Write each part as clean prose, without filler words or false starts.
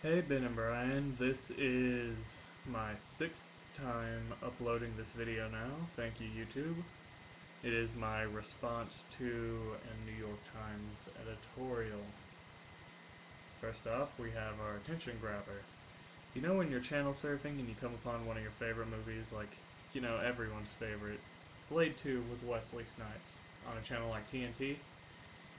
Hey Ben and Brian, this is my sixth time uploading this video now. Thank you, YouTube. It is my response to a New York Times editorial. First off, we have our attention grabber. You know when you're channel surfing and you come upon one of your favorite movies, like, everyone's favorite, Blade 2 with Wesley Snipes, on a channel like TNT?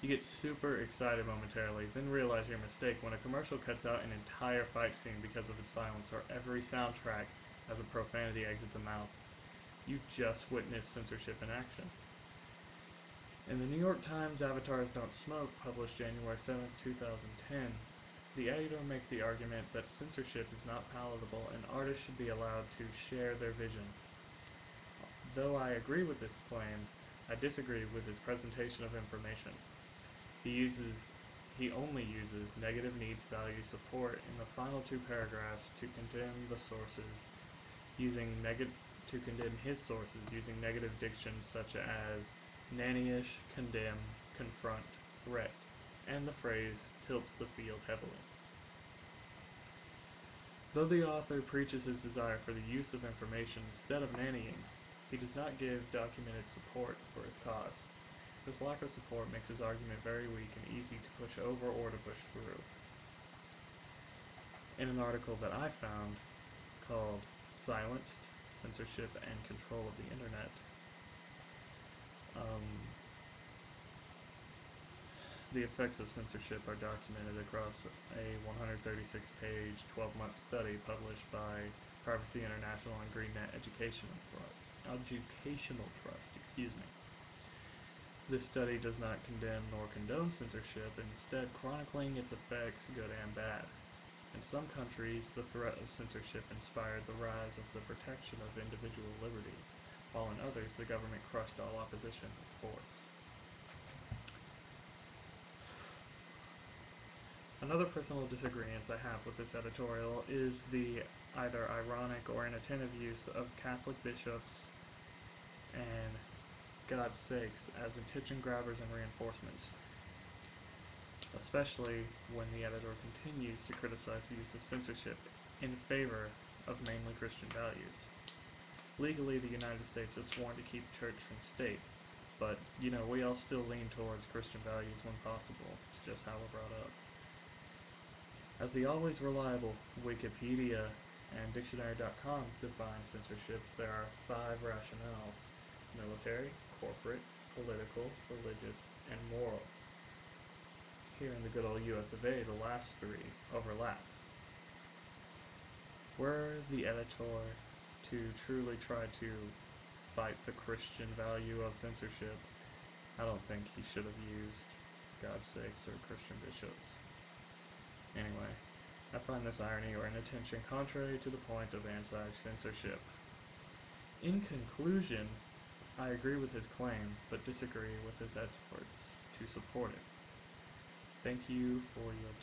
You get super excited momentarily, then realize your mistake when a commercial cuts out an entire fight scene because of its violence, or every soundtrack as a profanity exits a mouth. You just witnessed censorship in action. In the New York Times Avatars Don't Smoke, published January 7, 2010, the editor makes the argument that censorship is not palatable and artists should be allowed to share their vision. Though I agree with this claim, I disagree with his presentation of information. He only uses negative needs value support in the final two paragraphs to condemn his sources using negative diction such as nannyish, condemn, confront, threat, and the phrase tilts the field heavily. Though the author preaches his desire for the use of information instead of nannying, he does not give documented support for his cause. This lack of support makes his argument very weak and easy to push over or to push through. In an article that I found called Silenced, Censorship, and Control of the Internet, the effects of censorship are documented across a 136-page, 12-month study published by Privacy International and GreenNet Educational Trust. This study does not condemn nor condone censorship, instead chronicling its effects, good and bad. In some countries, the threat of censorship inspired the rise of the protection of individual liberties, while in others, the government crushed all opposition with force. Another personal disagreement I have with this editorial is the either ironic or inattentive use of Catholic bishops and God's sakes as attention grabbers and reinforcements, especially when the editor continues to criticize the use of censorship in favor of mainly Christian values. Legally, the United States is sworn to keep church from state, but, we all still lean towards Christian values when possible. It's just how we're brought up. As the always reliable Wikipedia and Dictionary.com define censorship, there are 5 rationales: military, corporate, political, religious, and moral. Here in the good old US of A, the last 3 overlap. Were the editor to truly try to fight the Christian value of censorship, I don't think he should have used God's sakes or Christian bishops. Anyway, I find this irony or inattention contrary to the point of anti-censorship. In conclusion, I agree with his claim, but disagree with his efforts to support it. Thank you for your